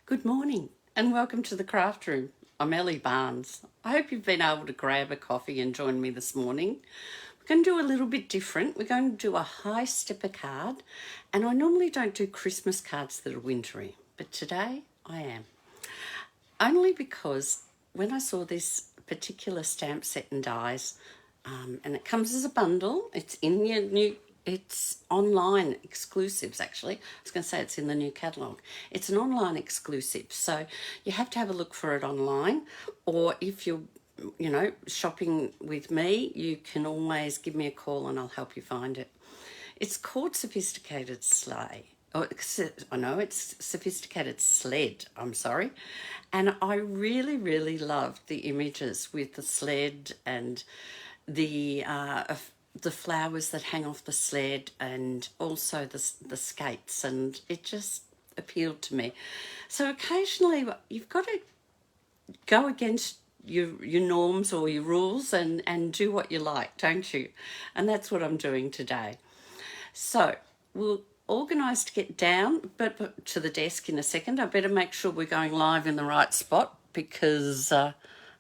Good morning and welcome to the craft room. I'm Ellie Barnes. I hope you've been able to grab a coffee and join me this morning. We're going to do a little bit different. We're going to do a high stepper card, and I normally don't do Christmas cards that are wintry, but today I am. Only because when I saw this particular stamp set and dies, and it comes as a bundle, it's online exclusives actually. I was going to say it's in the new catalogue. It's an online exclusive, so you have to have a look for it online, or if you're shopping with me, you can always give me a call and I'll help you find it. It's called Sophisticated Sleigh. Oh, I know it's Sophisticated Sled, I'm sorry. And I really, really loved the images with the sled and the flowers that hang off the sled, and also the skates, and it just appealed to me. So occasionally you've got to go against your norms or your rules and do what you like, don't you? And that's what I'm doing today. So we'll organise to get down but to the desk in a second. I better make sure we're going live in the right spot, because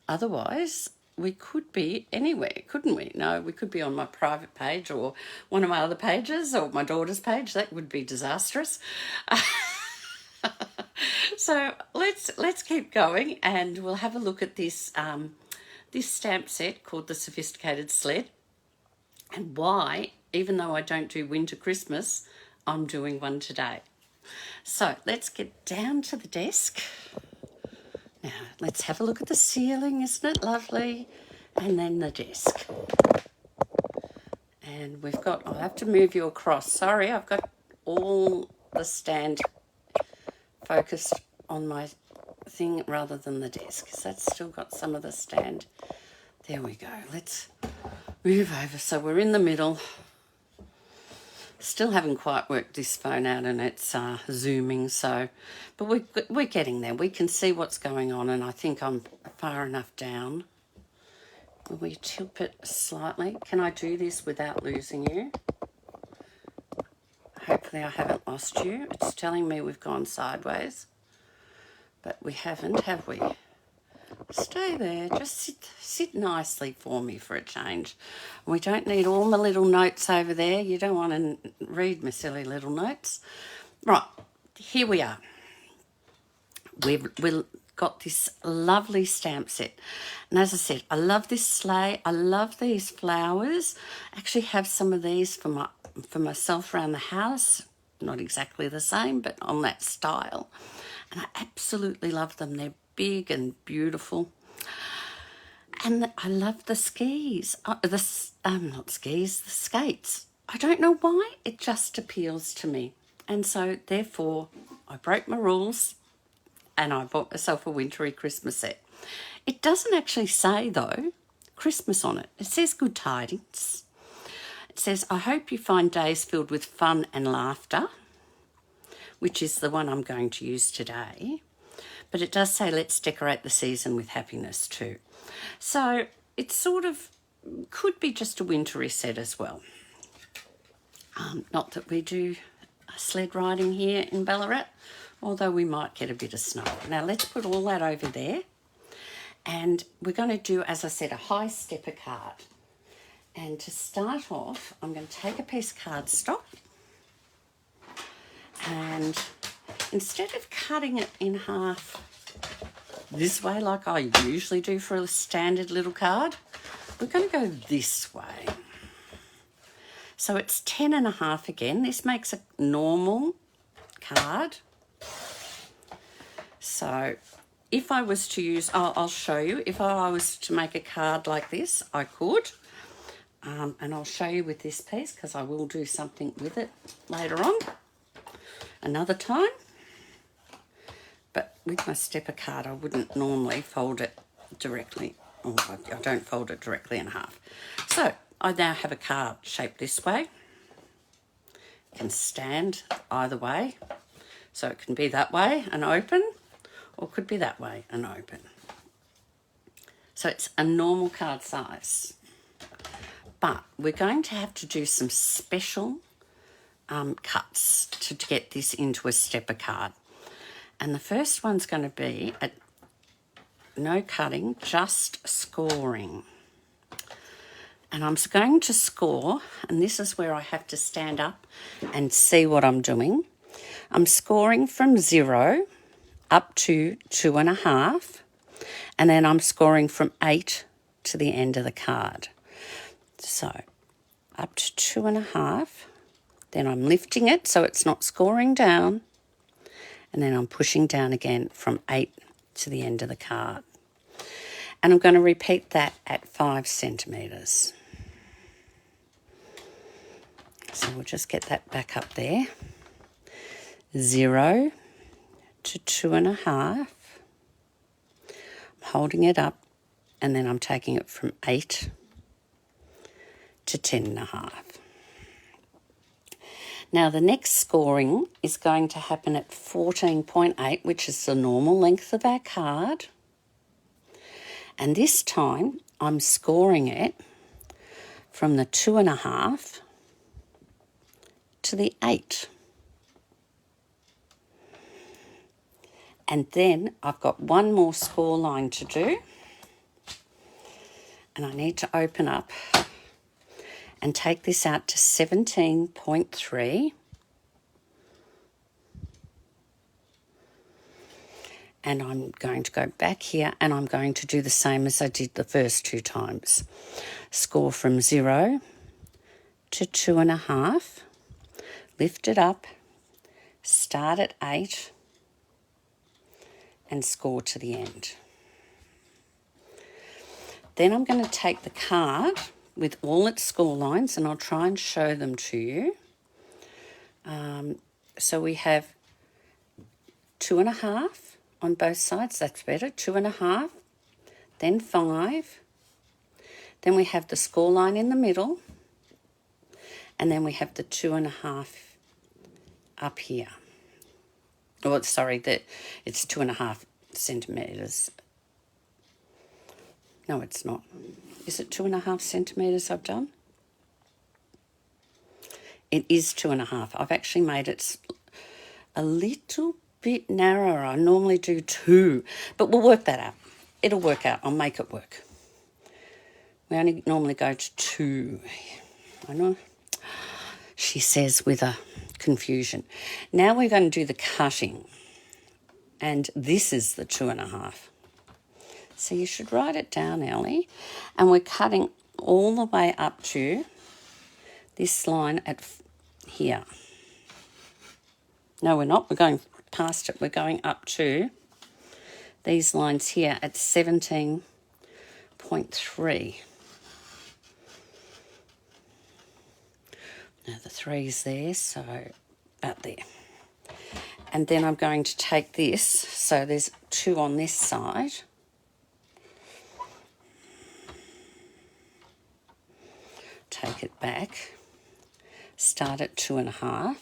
otherwise we could be anywhere, couldn't we? No, we could be on my private page or one of my other pages or my daughter's page. That would be disastrous. So let's keep going, and we'll have a look at this stamp set called the Sophisticated Sled, and why, even though I don't do winter Christmas, I'm doing one today. So let's get down to the desk. Now let's have a look at the ceiling, isn't it lovely? And then the desk. And we've got, I'll have to move you across. Sorry, I've got all the stand focused on my thing rather than the desk, because that's still got some of the stand. There we go. Let's move over. So we're in the middle. Still haven't quite worked this phone out, and it's zooming. So, but we're getting there. We can see what's going on, and I think I'm far enough down. Will we tilt it slightly? Can I do this without losing you? Hopefully I haven't lost you. It's telling me we've gone sideways, but we haven't, have we? Stay there. Just sit nicely for me for a change. We don't need all my little notes over there. You don't want to read my silly little notes. Right, here we are. We've got this lovely stamp set. And as I said, I love this sleigh. I love these flowers. I actually have some of these for myself around the house. Not exactly the same, but on that style. And I absolutely love them. They're big and beautiful. And I love the skis. Not skis, the skates. I don't know why, it just appeals to me. And so therefore I broke my rules and I bought myself a wintry Christmas set. It doesn't actually say, though, Christmas on it. It says good tidings. It says, I hope you find days filled with fun and laughter, which is the one I'm going to use today. But it does say, let's decorate the season with happiness too. So it sort of could be just a wintry set as well. Not that we do sled riding here in Ballarat, although we might get a bit of snow. Now let's put all that over there. And we're going to do, as I said, a high stepper card. And to start off, I'm going to take a piece of cardstock, and instead of cutting it in half this way like I usually do for a standard little card, we're going to go this way. So it's 10.5 again. This makes a normal card. So if I was to use, I'll show you, if I was to make a card like this, I could. And I'll show you with this piece, because I will do something with it later on, another time. But with my stepper card, I wouldn't normally fold it directly. Oh, I don't fold it directly in half. So I now have a card shaped this way. It can stand either way. So it can be that way and open, or it could be that way and open. So it's a normal card size. But we're going to have to do some special cuts to get this into a stepper card. And the first one's going to be at no cutting, just scoring. And I'm going to score, and this is where I have to stand up and see what I'm doing. I'm scoring from 0 up to 2.5, and then I'm scoring from 8 to the end of the card. So up to 2.5, then I'm lifting it so it's not scoring down, and then I'm pushing down again from 8 to the end of the card. And I'm going to repeat that at 5 centimetres. So we'll just get that back up there. 0 to 2.5. I'm holding it up, and then I'm taking it from 8 to 10.5. Now the next scoring is going to happen at 14.8, which is the normal length of our card. And this time I'm scoring it from the 2.5 to the 8. And then I've got one more score line to do. And I need to open up and take this out to 17.3. And I'm going to go back here, and I'm going to do the same as I did the first 2 times. Score from 0 to 2.5. Lift it up, start at 8, and score to the end. Then I'm going to take the card with all its score lines, and I'll try and show them to you. So we have 2.5 on both sides, that's better, 2.5, then 5, then we have the score line in the middle, and then we have the 2.5 up here. Oh, sorry, it's 2.5 centimetres. No, it's not. Is it 2.5 centimetres I've done? It is 2.5. I've actually made it a little bit narrower. I normally do 2, but we'll work that out. It'll work out. I'll make it work. We only normally go to 2. I know, she says with a confusion. Now we're going to do the cutting, and this is the 2.5. So you should write it down, Ellie. And we're cutting all the way up to this line at here. No, we're not. We're going past it. We're going up to these lines here at 17.3. Now the 3's there, so about there. And then I'm going to take this, so there's 2 on this side. Take it back, start at 2.5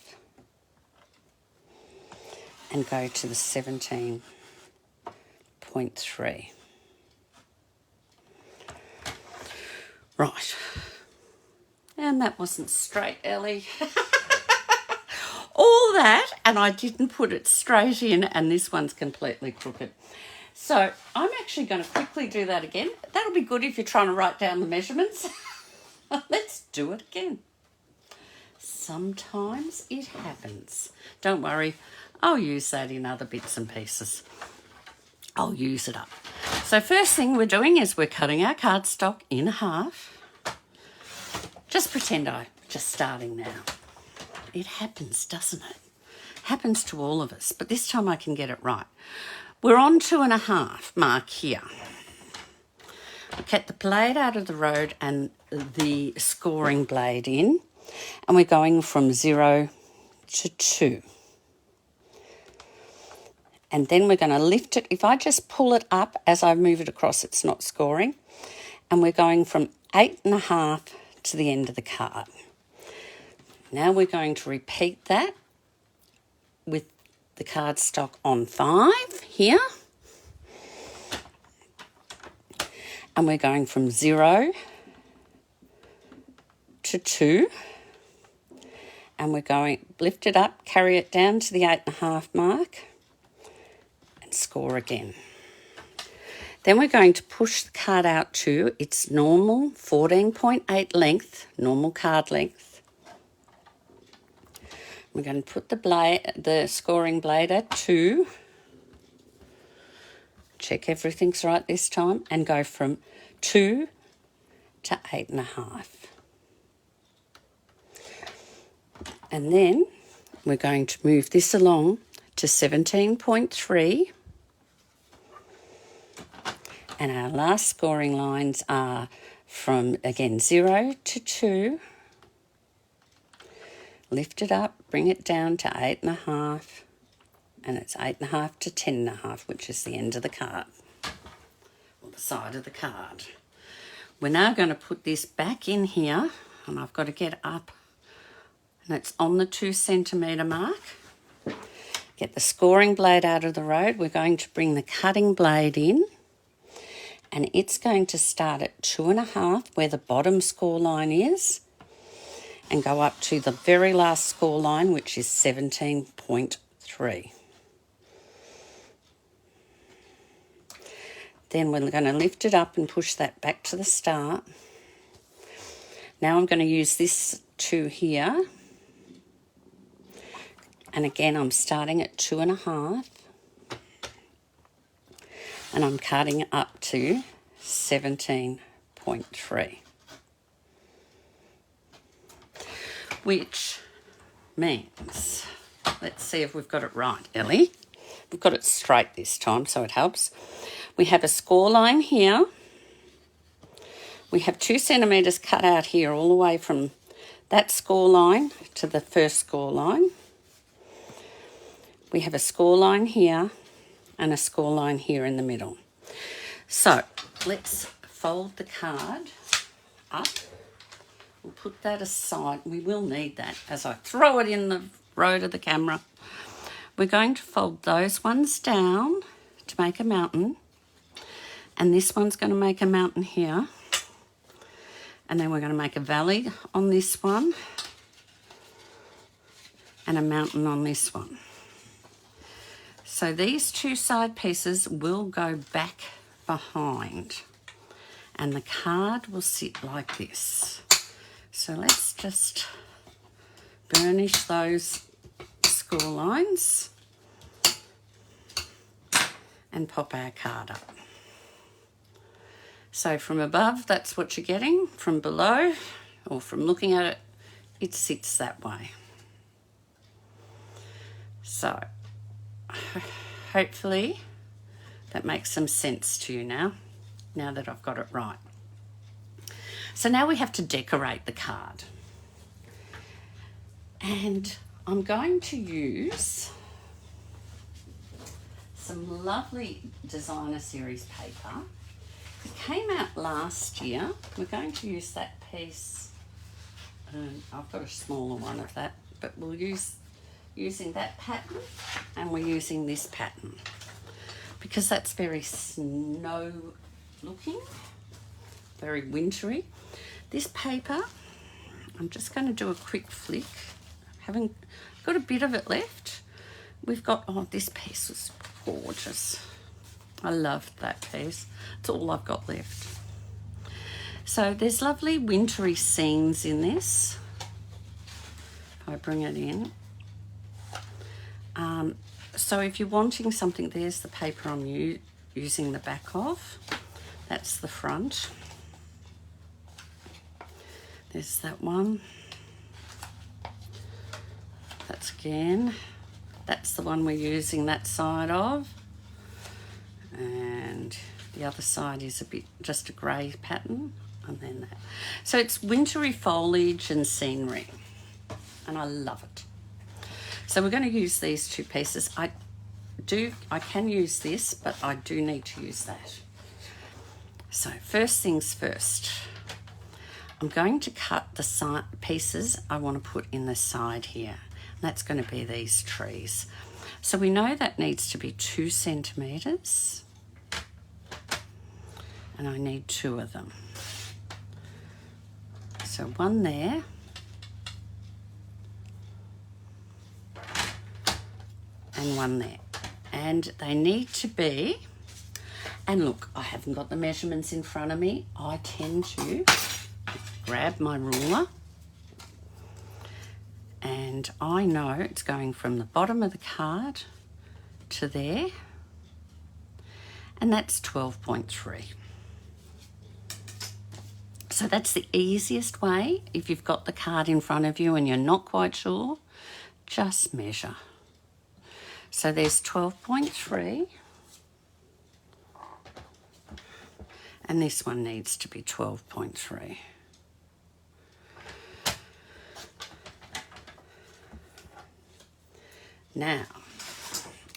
and go to the 17.3. Right. And that wasn't straight, Ellie. All that, and I didn't put it straight in, and this one's completely crooked. So I'm actually going to quickly do that again. That'll be good if you're trying to write down the measurements. Let's do it again. Sometimes it happens. Don't worry, I'll use that in other bits and pieces. I'll use it up. So first thing we're doing is we're cutting our cardstock in half. Just pretend I'm just starting now. It happens, doesn't it? Happens to all of us, but this time I can get it right. We're on 2.5 mark here. We cut the blade out of the road and the scoring blade in, and we're going from 0 to 2. And then we're going to lift it. If I just pull it up as I move it across, it's not scoring. And we're going from 8.5 to the end of the card. Now we're going to repeat that with the cardstock on 5 here. And we're going from 0 to 2. And we're going, lift it up, carry it down to the 8.5 mark. and score again. Then we're going to push the card out to its normal 14.8 length, normal card length. We're going to put the scoring blade at 2. Check everything's right this time and go from 2 to 8.5. And then we're going to move this along to 17.3. And our last scoring lines are from, again, 0 to 2. Lift it up, bring it down to 8.5. And it's 8.5 to 10.5, which is the end of the card, or the side of the card. We're now going to put this back in here, and I've got to get up, and it's on the 2 centimetre mark. Get the scoring blade out of the road. We're going to bring the cutting blade in, and it's going to start at 2.5 where the bottom score line is and go up to the very last score line, which is 17.3. Then we're going to lift it up and push that back to the start. Now I'm going to use this 2 here. And again, I'm starting at 2.5. And I'm cutting up to 17.3. Which means, let's see if we've got it right, Ellie. We've got it straight this time, so it helps. We have a score line here. We have 2 centimetres cut out here all the way from that score line to the first score line. We have a score line here and a score line here in the middle. So let's fold the card up. We'll put that aside. We will need that as I throw it in the road of the camera. We're going to fold those ones down to make a mountain. And this one's going to make a mountain here. And then we're going to make a valley on this one. And a mountain on this one. So these 2 side pieces will go back behind. And the card will sit like this. So let's just burnish those score lines and pop our card up. So from above, that's what you're getting. From below, or from looking at it, it sits that way. So hopefully that makes some sense to you now that I've got it right. So now we have to decorate the card. And I'm going to use some lovely designer series paper. It came out last year. We're going to use that piece. I've got a smaller one of that, but we'll using that pattern, and we're using this pattern because that's very snow looking, very wintry. This paper, I'm just going to do a quick flick. Haven't got a bit of it left. We've got, oh, this piece was gorgeous. I loved that piece. It's all I've got left. So there's lovely wintry scenes in this. If I bring it in. So if you're wanting something, there's the paper I'm using the back of. That's the front. There's that one. That's the one we're using that side of. And the other side is just a grey pattern, and then that. So it's wintry foliage and scenery, and I love it. So we're going to use these 2 pieces. I can use this, but I do need to use that. So first things first, I'm going to cut the side pieces I want to put in the side here. And that's going to be these trees. So we know that needs to be 2 centimetres. And I need 2 of them. So one there. And one there. And they need to be, and look, I haven't got the measurements in front of me. I tend to grab my ruler, and I know it's going from the bottom of the card to there, and that's 12.3. So that's the easiest way. If you've got the card in front of you and you're not quite sure, just measure. So there's 12.3, and this one needs to be 12.3. Now,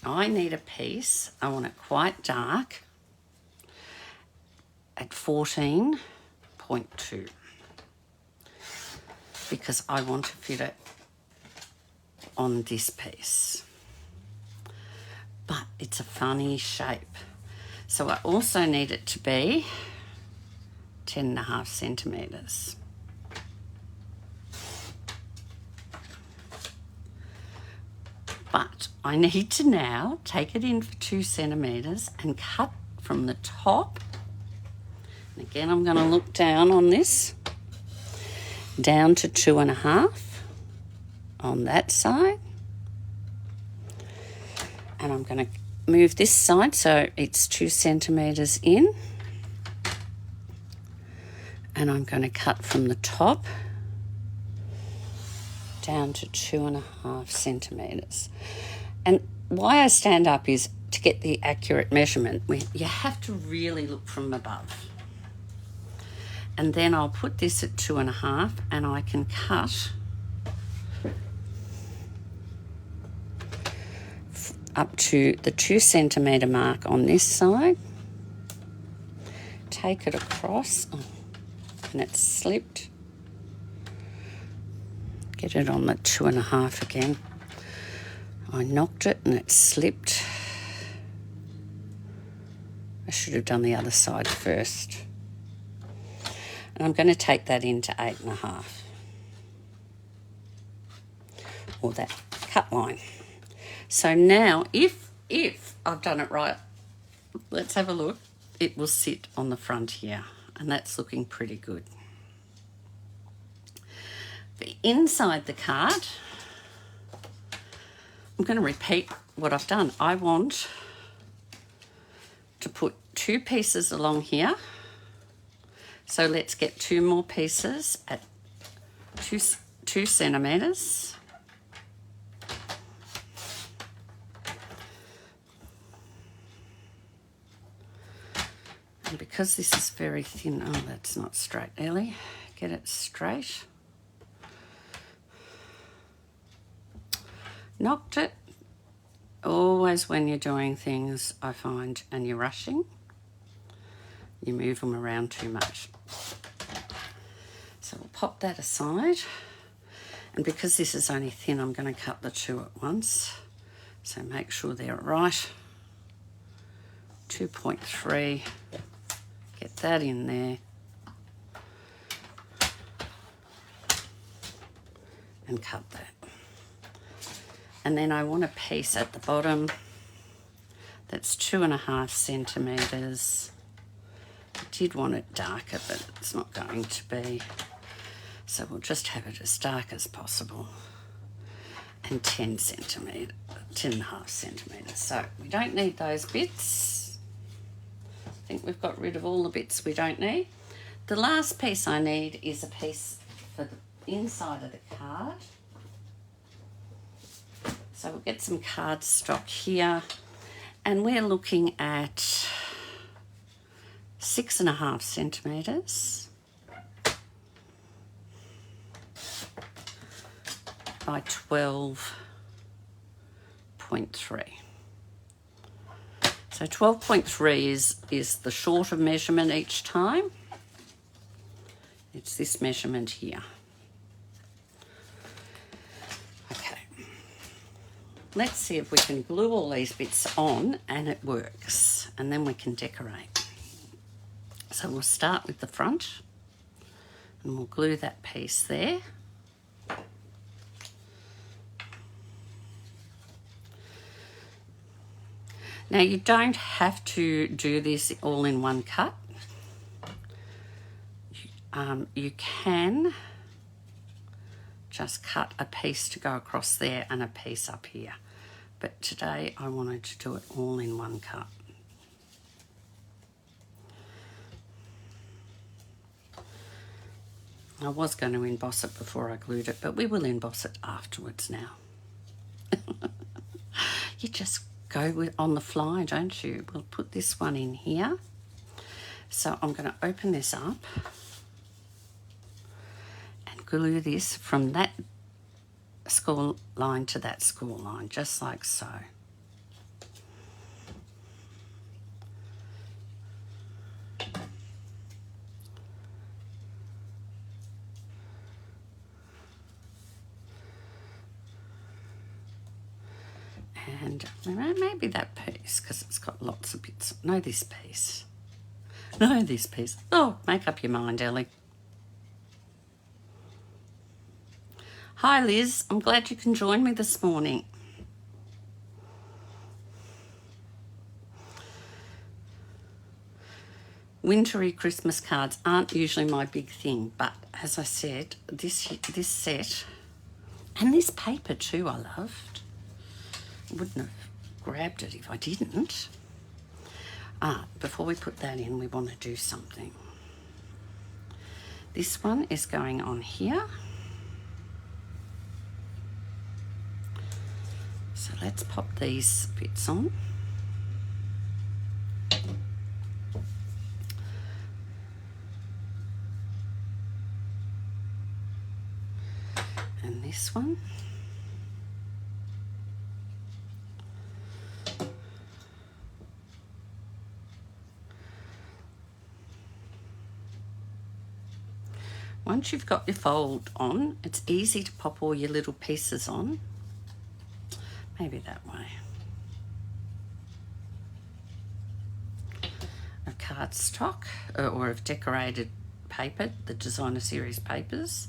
I need a piece, I want it quite dark, at 14.2, because I want to fit it on this piece. But it's a funny shape. So I also need it to be 10.5 centimetres. But I need to now take it in for 2 centimetres and cut from the top. And again, I'm going to look down on this, down to 2.5 on that side. And I'm going to move this side so it's 2 centimetres in. And I'm going to cut from the top down to 2.5 centimetres. And why I stand up is to get the accurate measurement. You have to really look from above. And then I'll put this at 2.5, and I can cut up to the 2 centimetre mark on this side. Take it across, and it's slipped. Get it on the 2.5 again. I knocked it and it slipped. I should have done the other side first. And I'm going to take that into 8.5. Or that cut line. So now, if I've done it right, let's have a look. It will sit on the front here, and that's looking pretty good. For inside the card, I'm going to repeat what I've done. I want to put 2 pieces along here. So let's get 2 more pieces at 2 centimetres. And because this is very thin, oh, that's not straight, Ellie. Get it straight. Knocked it. Always when you're doing things, I find, and you're rushing, you move them around too much. So we'll pop that aside. And because this is only thin, I'm going to cut the 2 at once. So make sure they're right. 2.3. Get that in there. And cut that. And then I want a piece at the bottom that's 2.5 centimetres. I did want it darker, but it's not going to be. So we'll just have it as dark as possible. And 10.5 centimetres. So we don't need those bits. I think we've got rid of all the bits we don't need. The last piece I need is a piece for the inside of the card. So we'll get some cardstock here, and we're looking at 6.5 centimetres by 12.3. So 12.3 is the shorter measurement each time. It's this measurement here. Let's see if we can glue all these bits on and it works, and then we can decorate. So we'll start with the front, and we'll glue that piece there. Now you don't have to do this all in one cut. You can just cut a piece to go across there and a piece up here. But today I wanted to do it all in one cut. I was going to emboss it before I glued it, but we will emboss it afterwards now. You just go on the fly, don't you? We'll put this one in here. So I'm going to open this up and glue this from that score line to that score line, just like so. And maybe that piece, because it's got lots of bits. No, this piece. No, this piece. Oh, make up your mind, Ellie. Hi, Liz. I'm glad you can join me this morning. Wintry Christmas cards aren't usually my big thing, but as I said, this set and this paper too I loved. I wouldn't have grabbed it if I didn't. Before we put that in, we want to do something. This one is going on here. So let's pop these bits on. And this one. Once you've got your fold on, it's easy to pop all your little pieces on. Maybe that way. Of cardstock or of decorated paper, the designer series papers.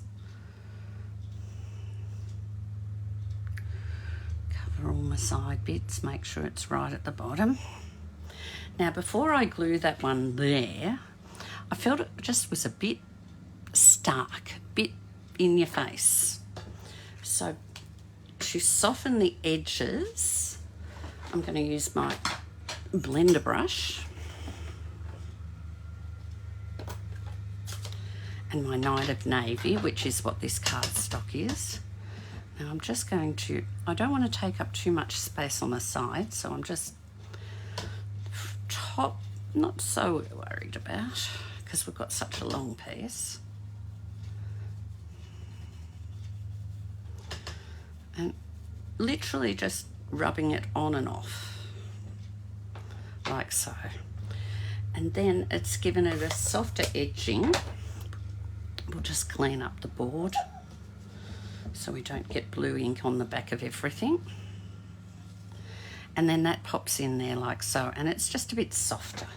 Cover all my side bits, make sure it's right at the bottom. Now before I glue that one there, I felt it just was a bit stark, bit in your face. So to soften the edges, I'm going to use my blender brush and my Night of Navy, which is what this cardstock is. Now I'm just going to, I don't want to take up too much space on the side, so I'm just not so worried about, because we've got such a long piece. And literally just rubbing it on and off, like so. And then it's given it a softer edging. We'll just clean up the board so we don't get blue ink on the back of everything. And then that pops in there like so, and it's just a bit softer.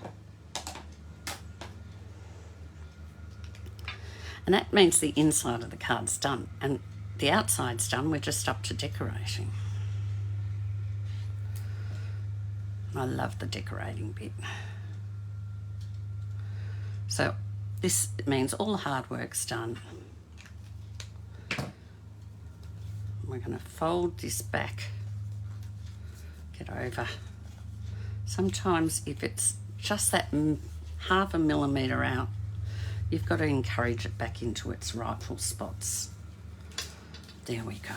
And that means the inside of the card's done, and the outside's done. We're just up to decorating. I love the decorating bit. So this means all the hard work's done. We're going to fold this back, get over. Sometimes if it's just that half a millimetre out, you've got to encourage it back into its rightful spots. There we go.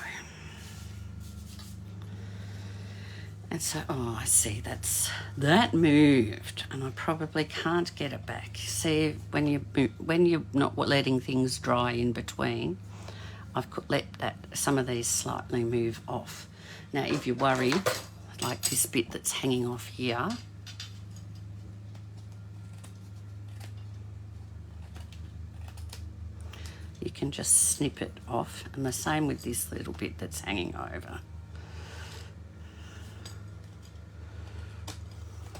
And so, oh, I see, that moved, and I probably can't get it back. See, when you're not letting things dry in between, I've let some of these slightly move off. Now, if you're worried, like this bit that's hanging off here, you can just snip it off, and the same with this little bit that's hanging over.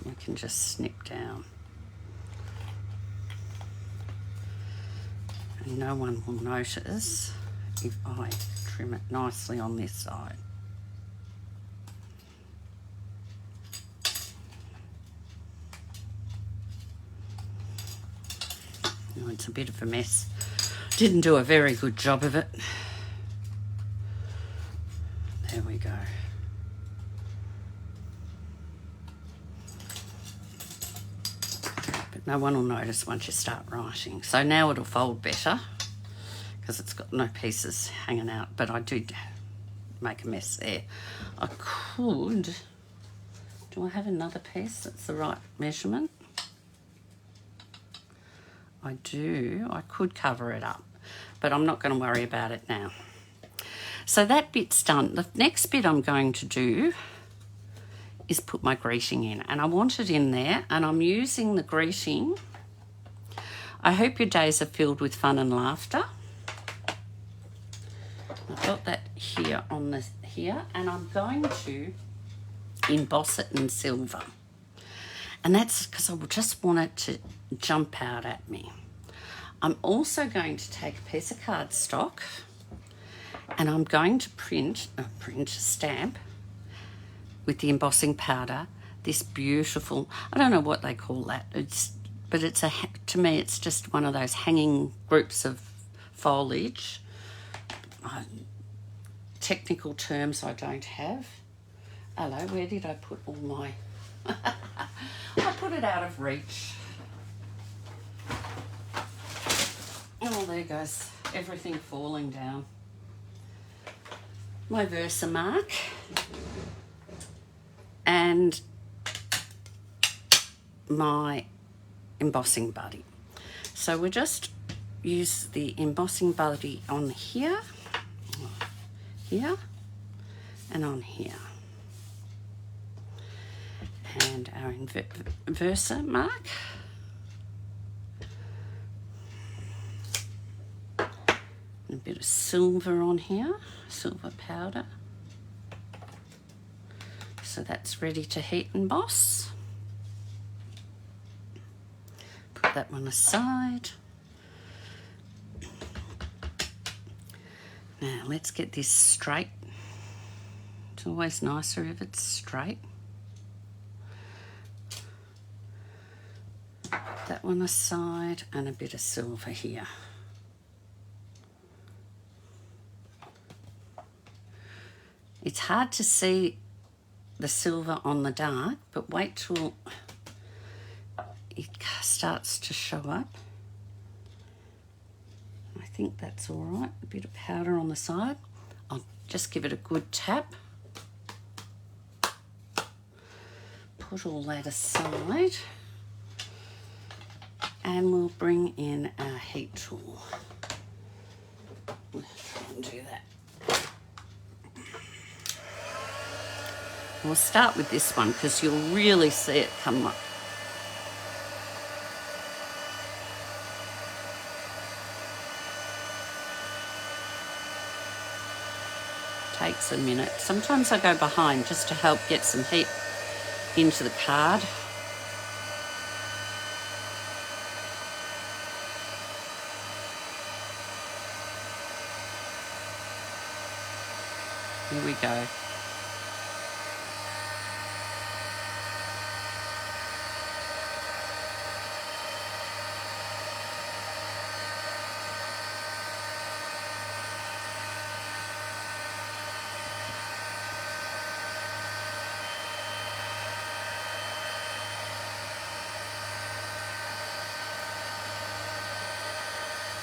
You can just snip down. And no one will notice if I trim it nicely on this side. it's a bit of a mess. Didn't do a very good job of it. There we go. But no one will notice once you start writing. So now it'll fold better because it's got no pieces hanging out, but I did make a mess there. I could, do I have another piece that's the right measurement? I do. I could cover it up, but I'm not going to worry about it now. So that bit's done. The next bit I'm going to do is put my greeting in, and I want it in there, and I'm using the greeting. I hope your days are filled with fun and laughter. I've got that here on this here, and I'm going to emboss it in silver. And that's because I just want it to jump out at me. I'm also going to take a piece of cardstock and I'm going to print a stamp with the embossing powder, this beautiful, I don't know what they call that, but it's to me it's just one of those hanging groups of foliage. Technical terms I don't have. Hello, where did I put all my... I put it out of reach. Oh, there goes everything falling down. My Versamark and my embossing buddy. So we'll just use the embossing buddy on here, and on here. And our Versamark. And a bit of silver on here, silver powder. So that's ready to heat and emboss. Put that one aside. Now let's get this straight. It's always nicer if it's straight. That one aside, and a bit of silver here. It's hard to see the silver on the dark, but wait till it starts to show up. I think that's all right. A bit of powder on the side. I'll just give it a good tap. Put all that aside. And we'll bring in our heat tool. Let's try and do that. We'll start with this one because you'll really see it come up. Takes a minute. Sometimes I go behind just to help get some heat into the card. Here we go.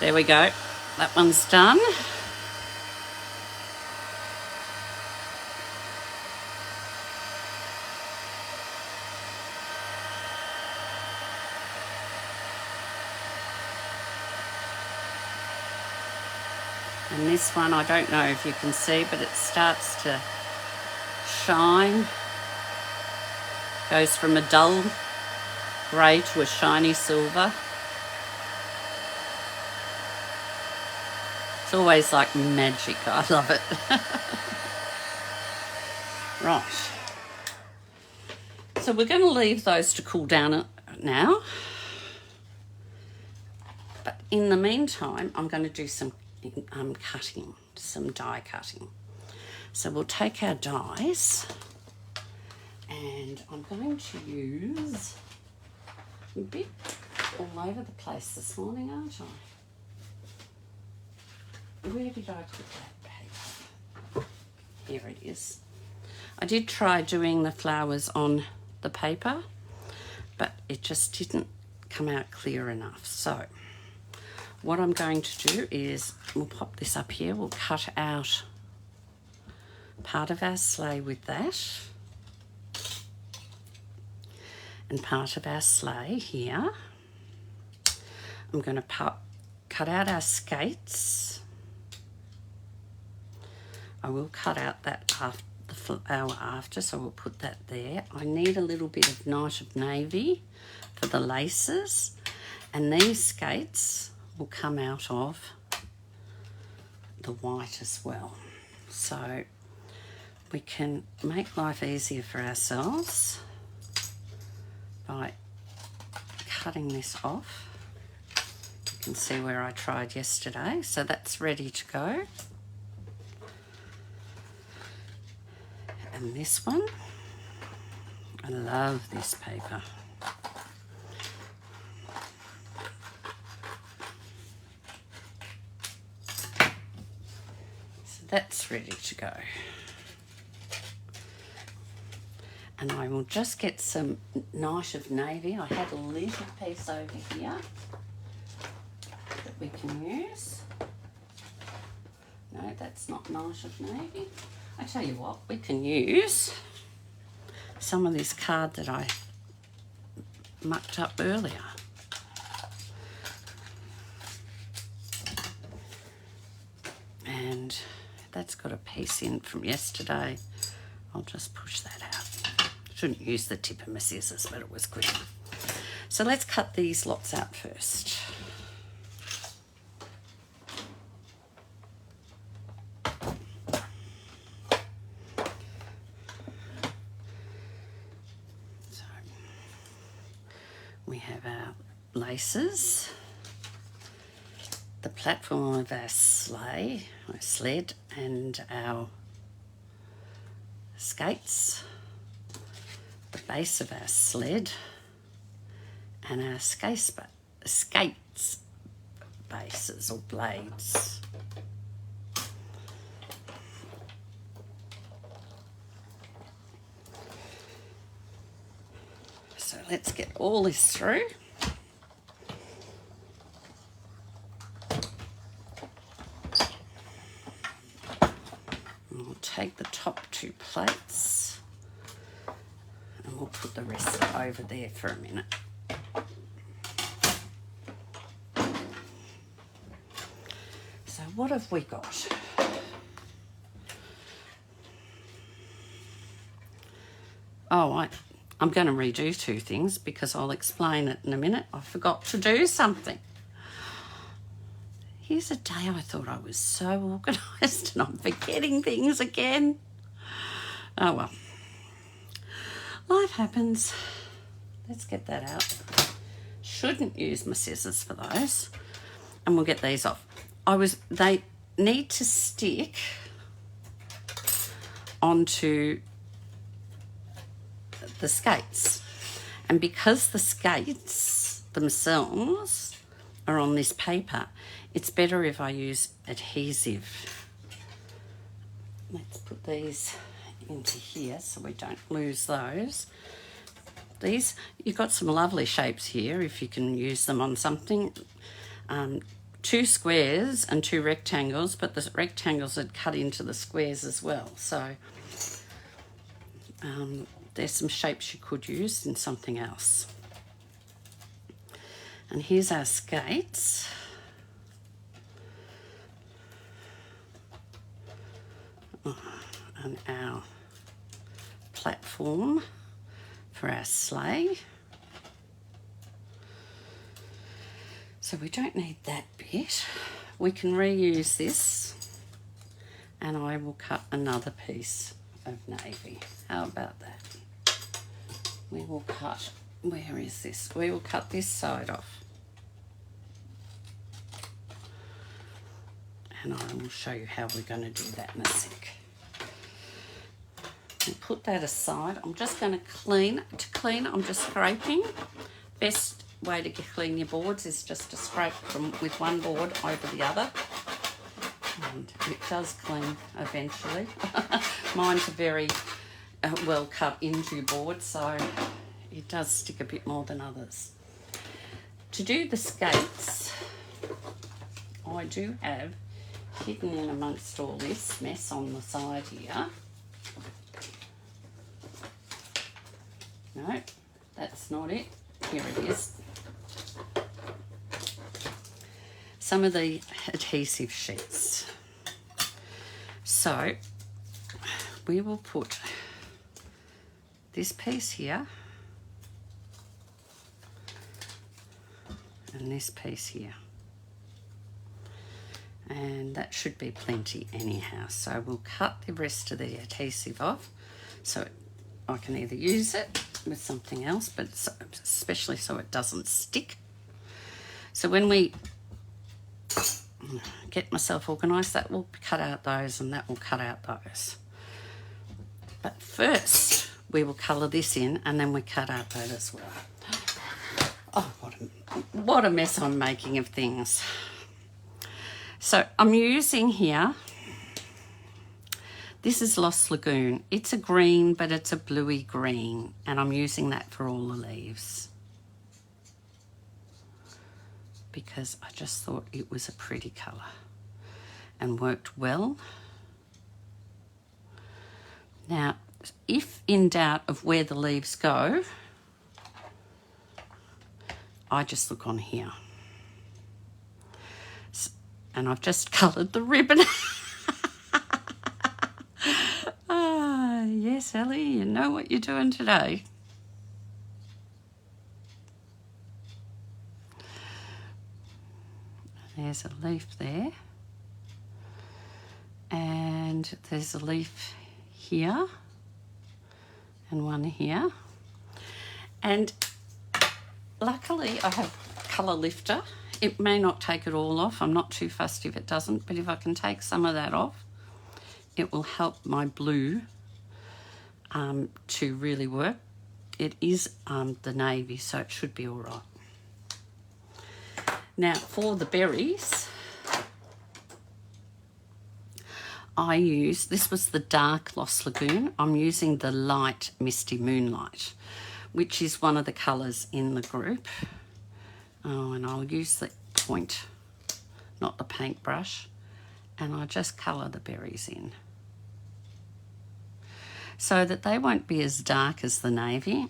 There we go. That one's done. And this one, I don't know if you can see, but it starts to shine. Goes from a dull grey to a shiny silver. It's always like magic. I love it. Right. So we're going to leave those to cool down now. But in the meantime, I'm going to do some cutting, some die cutting. So we'll take our dies and I'm going to use a bit all over the place this morning, aren't I? Where did I put that paper? Here it is. I did try doing the flowers on the paper, but it just didn't come out clear enough. So what I'm going to do is we'll pop this up here. We'll cut out part of our sleigh with that, and part of our sleigh here. I'm going to cut out our skates. I will cut out that the flower after, so we'll put that there. I need a little bit of Night of Navy for the laces, and these skates will come out of the white as well. So we can make life easier for ourselves by cutting this off. You can see where I tried yesterday, so that's ready to go. And this one, I love this paper. So that's ready to go. And I will just get some Night of Navy. I had a little piece over here that we can use. No, that's not Night of Navy. I tell you what, we can use some of this card that I mucked up earlier. And that's got a piece in from yesterday. I'll just push that out. Shouldn't use the tip of my scissors, but it was quick. So let's cut these lots out first. We have our laces, the platform of our sleigh, our sled, and our skates, the base of our sled, and our skates bases or blades. So let's get all this through. And we'll take the top two plates and we'll put the rest over there for a minute. So what have we got? Oh, I'm going to redo two things because I'll explain it in a minute. I forgot to do something. Here's a day I thought I was so organised and I'm forgetting things again. Oh well. Life happens. Let's get that out. Shouldn't use my scissors for those. And we'll get these off. They need to stick onto the skates, and because the skates themselves are on this paper, it's better if I use adhesive. Let's put these into here so we don't lose those. These, you've got some lovely shapes here if you can use them on something. 2 squares and 2 rectangles, but the rectangles had cut into the squares as well, so there's some shapes you could use in something else. And here's our skates. And our platform for our sleigh. So we don't need that bit. We can reuse this, and I will cut another piece of navy. How about that? We will cut, where is this? We will cut this side off. And I will show you how we're going to do that in a sec. We'll put that aside. I'm just going to clean. To clean, I'm just scraping. Best way to clean your boards is just to scrape from with one board over the other. And it does clean eventually. Mine's a very well cut into board, so it does stick a bit more than others. To do the skates, I do have hidden in amongst all this mess on the side here. No, that's not it. Here it is. Some of the adhesive sheets. So we will put this piece here and this piece here. And that should be plenty anyhow. So we'll cut the rest of the adhesive off so I can either use it with something else, but especially so it doesn't stick. So when we get myself organised, that will cut out those and that will cut out those. But first we will colour this in and then we cut out that as well. Oh, what a mess I'm making of things. So I'm using here, this is Lost Lagoon. It's a green, but it's a bluey green, and I'm using that for all the leaves because I just thought it was a pretty colour and worked well. Now, if in doubt of where the leaves go, I just look on here. And I've just coloured the ribbon. Ah, yes, Ellie, you know what you're doing today. There's a leaf there. And there's a leaf here. And one here. And luckily I have colour lifter. It may not take it all off. I'm not too fussed if it doesn't, but if I can take some of that off, it will help my blue to really work. It is the navy, so it should be all right. Now, for the berries, this was the dark Lost Lagoon. I'm using the light Misty Moonlight, which is one of the colours in the group. Oh, and I'll use the point, not the paintbrush, and I'll just colour the berries in so that they won't be as dark as the navy.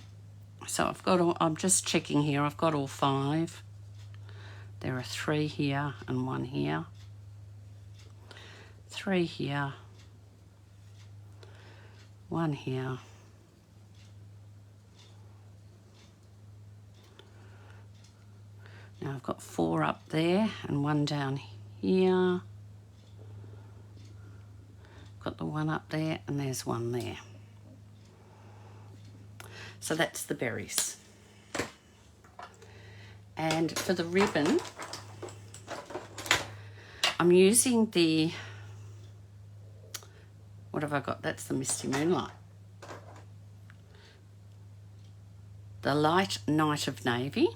So I'm just checking here, I've got all 5. There are 3 here and 1 here. 3 here, 1 here. Now I've got 4 up there and 1 down here. Got the 1 up there and there's 1 there. So that's the berries. And for the ribbon, I'm using the, what have I got? That's the Misty Moonlight. The light Night of Navy.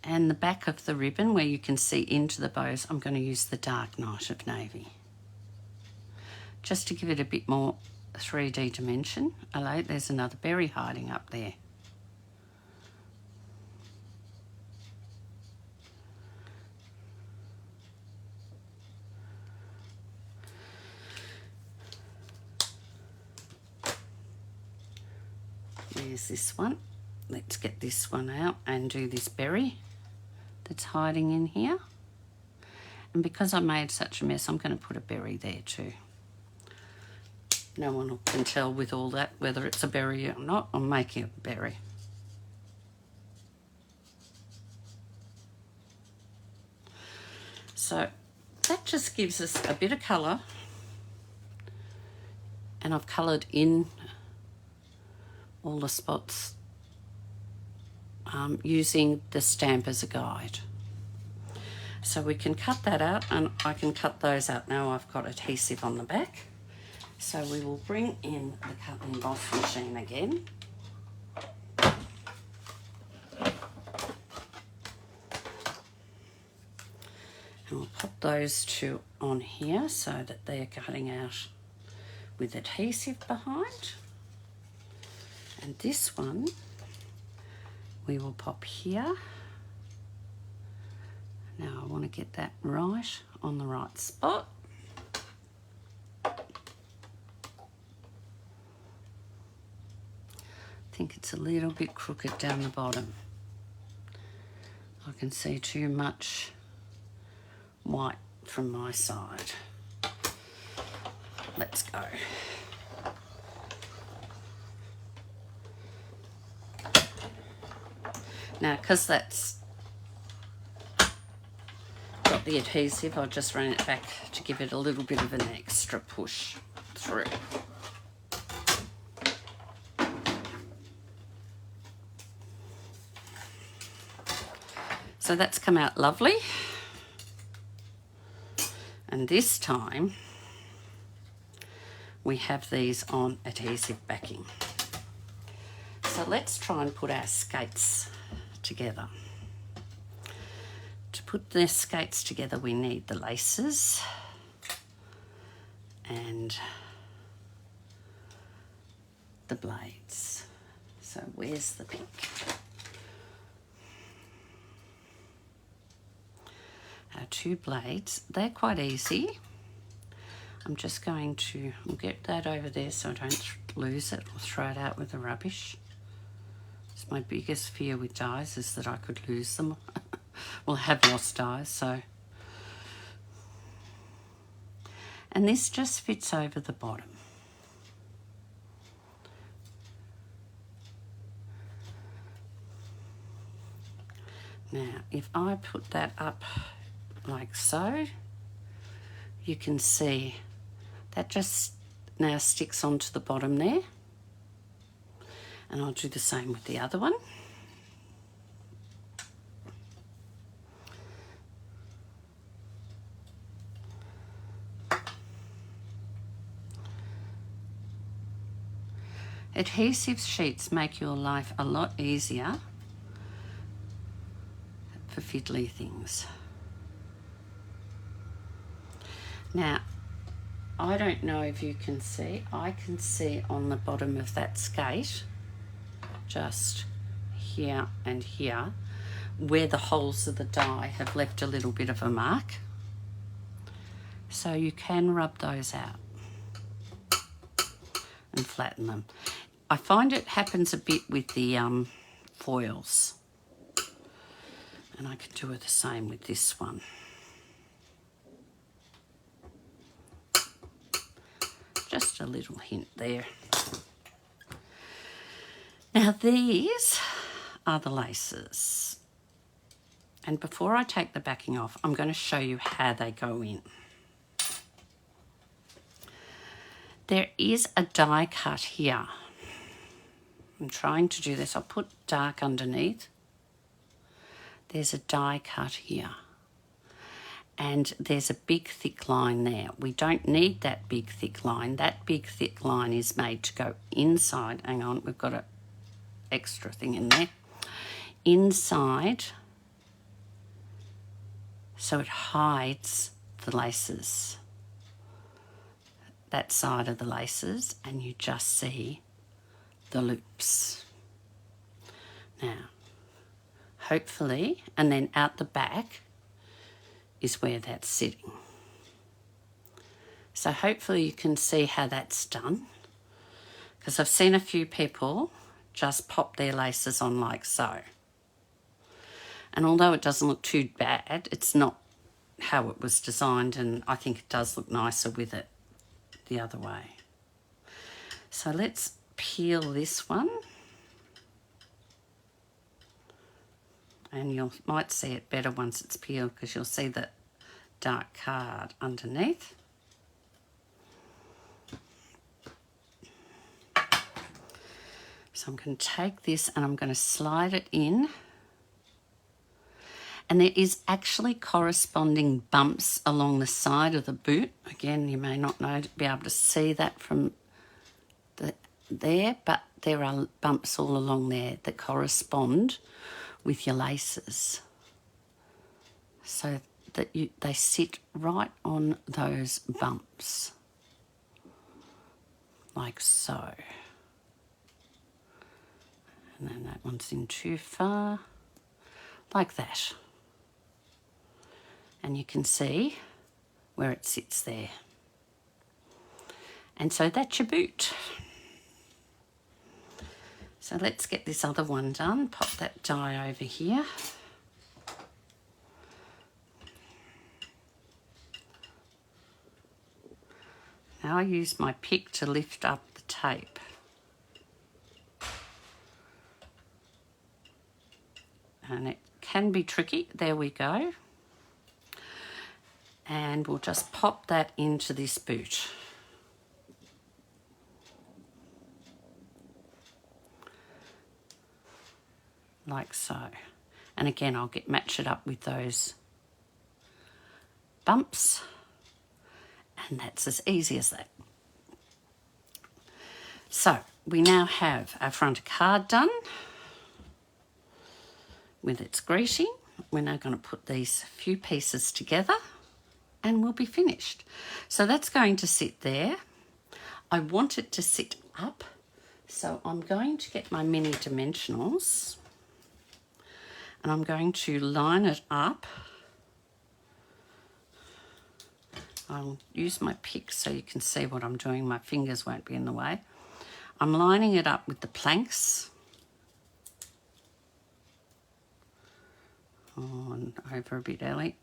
And the back of the ribbon where you can see into the bows, I'm going to use the dark Night of Navy. Just to give it a bit more 3D dimension. Hello, there's another berry hiding up there. There's this one. Let's get this one out and do this berry that's hiding in here. And because I made such a mess, I'm going to put a berry there too. No one can tell with all that whether it's a berry or not. I'm making a berry. So that just gives us a bit of colour. And I've coloured in all the spots using the stamp as a guide. So we can cut that out, and I can cut those out now. I've got adhesive on the back. So we will bring in the cut and emboss machine again. And we'll pop those two on here so that they're cutting out with adhesive behind. And this one we will pop here. Now I want to get that right on the right spot. I think it's a little bit crooked down the bottom. I can see too much white from my side. Let's go. Now, because that's got the adhesive, I just ran it back to give it a little bit of an extra push through. So that's come out lovely. And this time we have these on adhesive backing. So let's try and put our skates together. To put the skates together we need the laces and the blades. So where's the pink? Our two blades, they're quite easy. I'm just going to get that over there so I don't lose it or throw it out with the rubbish. It's my biggest fear with dies is that I could lose them. Well, I have lost dies, so. And this just fits over the bottom. Now, if I put that up like so, you can see that just now sticks onto the bottom there. And I'll do the same with the other one. Adhesive sheets make your life a lot easier for fiddly things. Now, I don't know if you can see, I can see on the bottom of that skate, just here and here, where the holes of the die have left a little bit of a mark. So you can rub those out and flatten them. I find it happens a bit with the foils. And I can do it the same with this one. Just a little hint there. Now these are the laces. And before I take the backing off, I'm going to show you how they go in. There is a die cut here. I'm trying to do this. I'll put dark underneath. There's a die cut here. And there's a big thick line there. We don't need that big thick line. That big thick line is made to go inside. Hang on, we've got an extra thing in there. Inside, so it hides the laces. That side of the laces, and you just see the loops. Now, hopefully, and then out the back is where that's sitting. So hopefully you can see how that's done, because I've seen a few people just pop their laces on like so. And although it doesn't look too bad, it's not how it was designed, and I think it does look nicer with it the other way. So let's peel this one. And you might see it better once it's peeled because you'll see the dark card underneath. So I'm going to take this and I'm going to slide it in. And there is actually corresponding bumps along the side of the boot. Again, you may not be able to see that from there, but there are bumps all along there that correspond with your laces, so that they sit right on those bumps, like so. And then that one's in too far, like that. And you can see where it sits there. And so that's your boot. So let's get this other one done. Pop that die over here. Now I use my pick to lift up the tape. And it can be tricky. There we go. And we'll just pop that into this boot. Like so. And again, I'll match it up with those bumps. And that's as easy as that. So we now have our front card done with its greeting. We're now going to put these few pieces together and we'll be finished. So that's going to sit there. I want it to sit up, so I'm going to get my mini dimensionals and I'm going to line it up. I'll use my pick so you can see what I'm doing. My fingers won't be in the way. I'm lining it up with the planks. Oh, and over a bit, Ellie.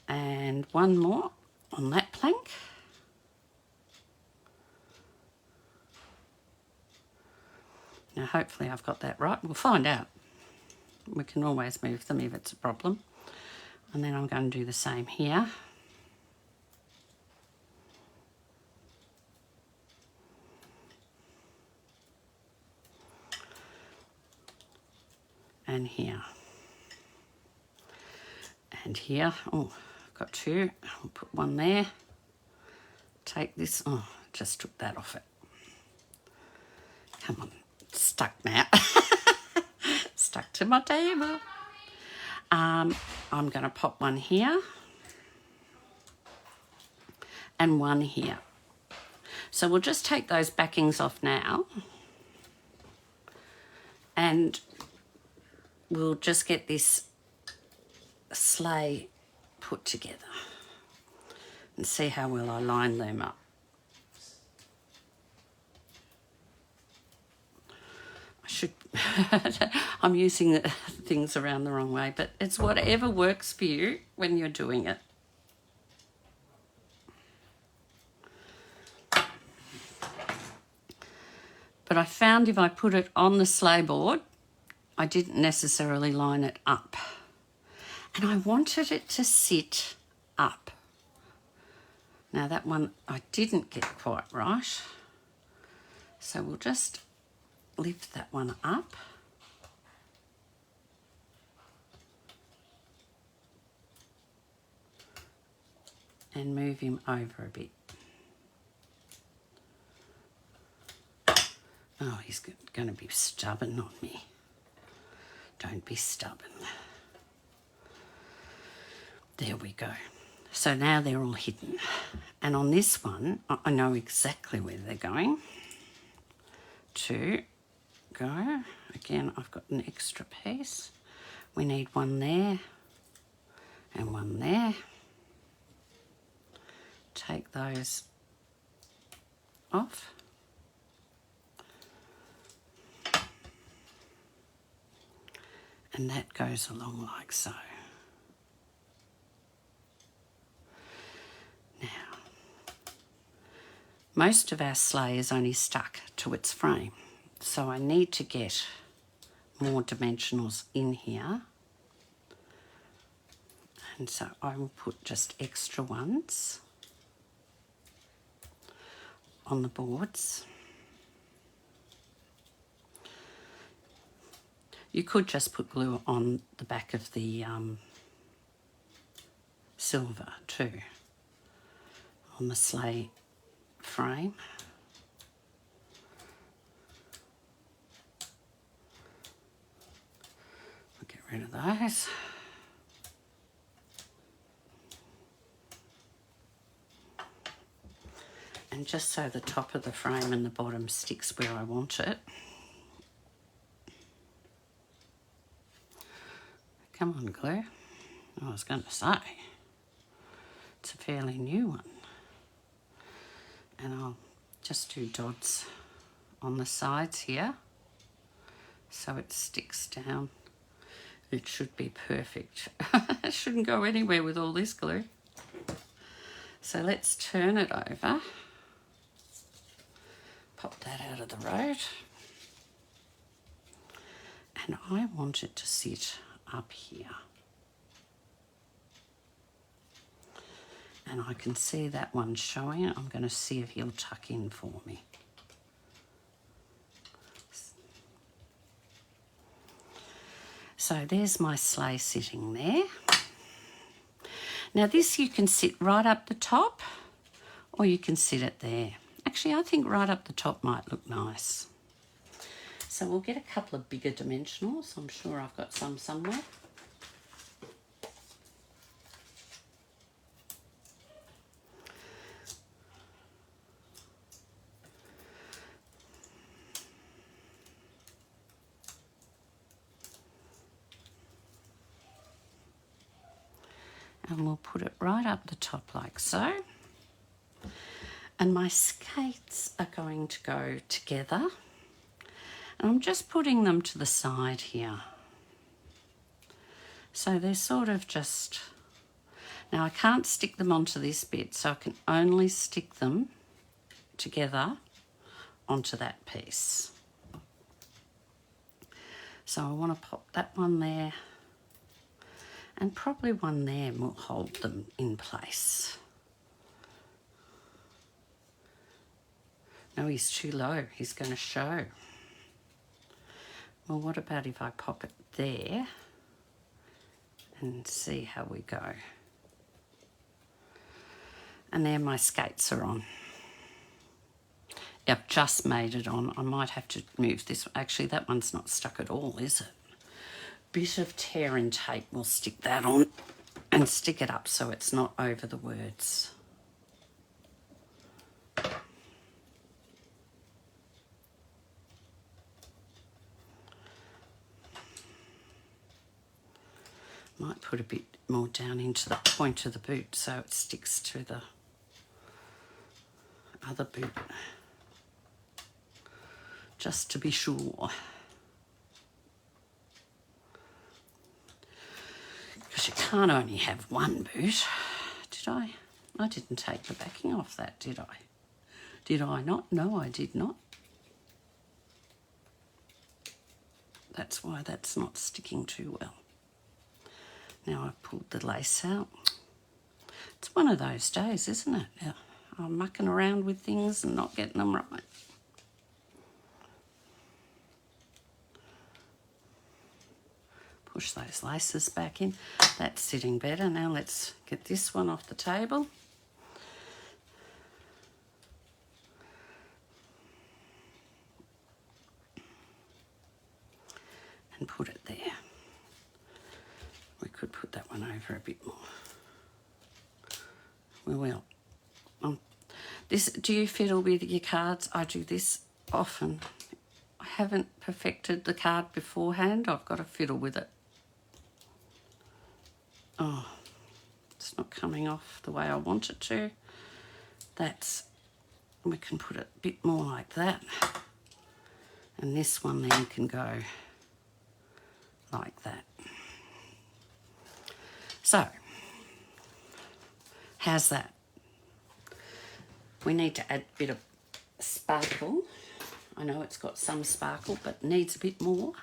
And one more on that plank. Now, hopefully I've got that right. We'll find out. We can always move them if it's a problem. And then I'm going to do the same here. And here. And here. Oh, I've got two. I'll put one there. Take this. Oh, just took that off it. Come on. It's stuck now. Stuck to my table. I'm going to pop one here and one here. So we'll just take those backings off now and we'll just get this sleigh put together and see how well I line them up. I'm using things around the wrong way, but it's whatever works for you when you're doing it. But I found if I put it on the sleigh board, I didn't necessarily line it up. And I wanted it to sit up. Now that one I didn't get quite right. So we'll just lift that one up. And move him over a bit. Oh, he's going to be stubborn on me. Don't be stubborn. There we go. So now they're all hidden. And on this one, I know exactly where they're going to go. Again, I've got an extra piece. We need one there and one there. Take those off. And that goes along like so. Now, most of our sleigh is only stuck to its frame, so I need to get more dimensionals in here. And so I will put just extra ones on the boards. You could just put glue on the back of the silver too, on the sleigh frame. I'll get rid of those. And just so the top of the frame and the bottom sticks where I want it. Come on, glue. I was going to say, it's a fairly new one. And I'll just do dots on the sides here so it sticks down. It should be perfect. It shouldn't go anywhere with all this glue. So let's turn it over. Pop that out of the road. And I want it to sit up here. And I can see that one showing. I'm going to see if he'll tuck in for me. So there's my sleigh sitting there. Now this you can sit right up the top or you can sit it there. Actually, I think right up the top might look nice. So we'll get a couple of bigger dimensionals. I'm sure I've got some somewhere. And we'll put it right up the top like so. And my skates are going to go together. And I'm just putting them to the side here. So they're sort of just... Now I can't stick them onto this bit, so I can only stick them together onto that piece. So I want to pop that one there. And probably one there will hold them in place. No, he's too low. He's going to show. Well, what about if I pop it there and see how we go? And there my skates are on. I've just made it on. I might have to move this. Actually, that one's not stuck at all, is it? Bit of tear and tape, we'll stick that on and stick it up so it's not over the words. Might put a bit more down into the point of the boot so it sticks to the other boot, just to be sure. Because you can't only have one boot. Did I? I didn't take the backing off that, did I? Did I not? No, I did not. That's why that's not sticking too well. Now I've pulled the lace out. It's one of those days, isn't it? I'm mucking around with things and not getting them right. Push those laces back in. That's sitting better. Now let's get this one off the table. And put it there. We could put that one over a bit more. We will. Do you fiddle with your cards? I do this often. I haven't perfected the card beforehand. I've got to fiddle with it. Oh, it's not coming off the way I want it to. We can put it a bit more like that. And this one then can go like that. So, how's that? We need to add a bit of sparkle. I know it's got some sparkle, but needs a bit more.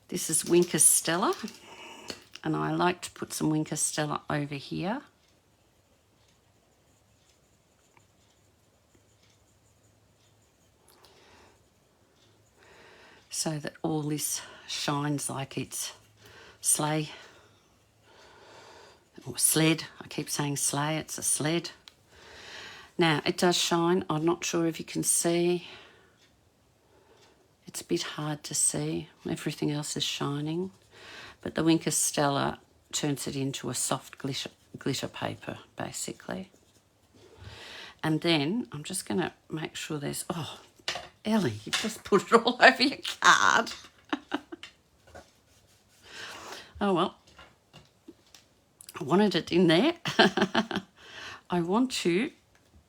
This is Winker Stella, and I like to put some Winker Stella over here. so that all this shines like it's sleigh or sled. I keep saying sleigh, it's a sled. Now it does shine. I'm not sure if you can see. It's a bit hard to see. Everything else is shining. But the Winker Stella turns it into a soft glitter paper, basically. And then I'm just going to make sure there's... Oh, Ellie, you've just put it all over your card. Oh, well. I wanted it in there. I want to...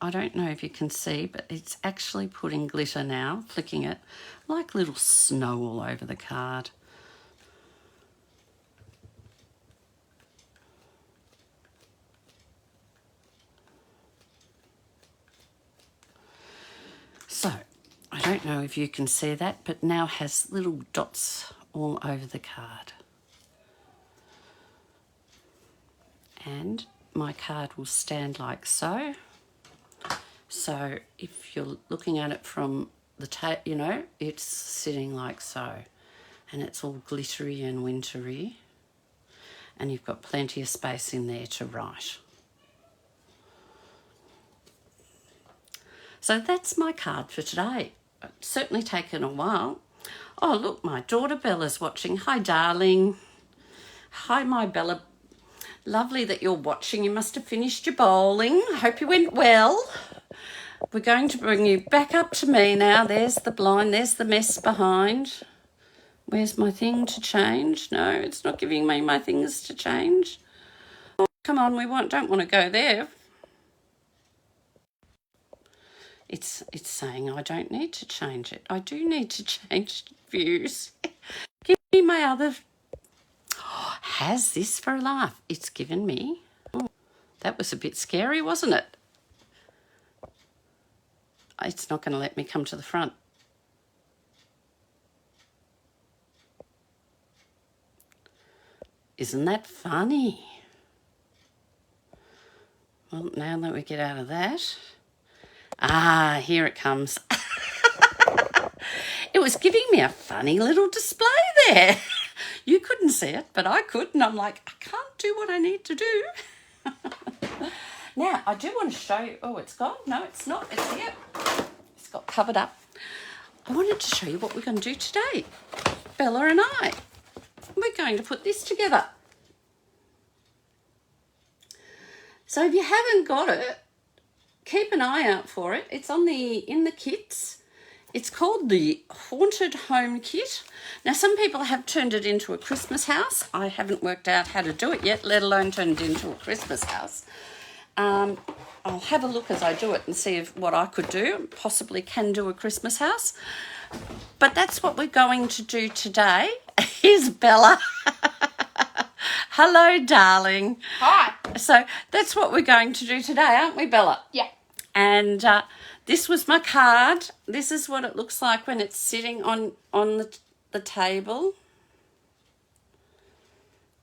I don't know if you can see, but it's actually putting glitter now, flicking it like little snow all over the card. So, I don't know if you can see that, but now has little dots all over the card. And my card will stand like so. So if you're looking at it from the you know, it's sitting like so. And it's all glittery and wintry. And you've got plenty of space in there to write. So that's my card for today. It's certainly taken a while. Oh, look, my daughter Bella's watching. Hi, darling. Hi, my Bella. Lovely that you're watching. You must have finished your bowling. I hope you went well. We're going to bring you back up to me now. There's the blind. There's the mess behind. Where's my thing to change? No, it's not giving me my things to change. Oh, come on, don't want to go there. It's saying I don't need to change it. I do need to change views. Give me my other... Oh, has this for a laugh? It's given me... Oh, that was a bit scary, wasn't it? It's not going to let me come to the front. Isn't that funny? Well, now that we get out of that... Ah, here it comes. It was giving me a funny little display there. You couldn't see it, but I could, and I'm like, I can't do what I need to do. Now, I do want to show you... Oh, it's gone? No, it's not. It's here. It's got covered up. I wanted to show you what we're going to do today. Bella and I. We're going to put this together. So if you haven't got it, keep an eye out for it. It's in the kits. It's called the Haunted Home Kit. Now, some people have turned it into a Christmas house. I haven't worked out how to do it yet, let alone turn it into a Christmas house. I'll have a look as I do it and see what I could do. Possibly can do a Christmas house. But that's what we're going to do today. Here's Bella. Hello, darling. Hi. So that's what we're going to do today, aren't we, Bella? Yeah. And this was my card. This is what it looks like when it's sitting on the table.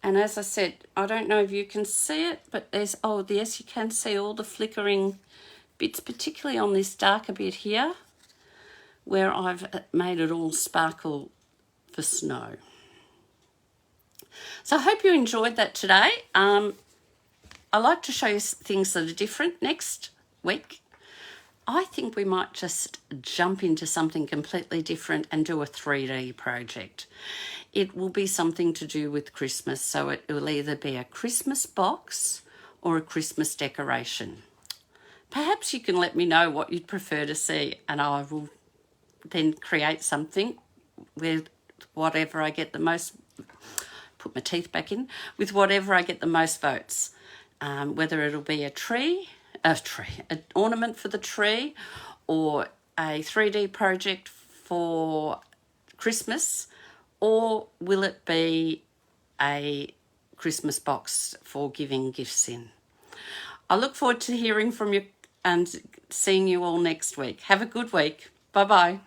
And as I said, I don't know if you can see it, but there's... Oh, yes, you can see all the flickering bits, particularly on this darker bit here, where I've made it all sparkle for snow. So I hope you enjoyed that today. I like to show you things that are different next week. I think we might just jump into something completely different and do a 3D project. It will be something to do with Christmas, so it will either be a Christmas box or a Christmas decoration. Perhaps you can let me know what you'd prefer to see, and I will then create something with whatever I get the most... Put my teeth back in, with whatever I get the most votes. Whether it'll be an ornament for the tree, or a 3D project for Christmas, or will it be a Christmas box for giving gifts in? I look forward to hearing from you and seeing you all next week. Have a good week. Bye-bye.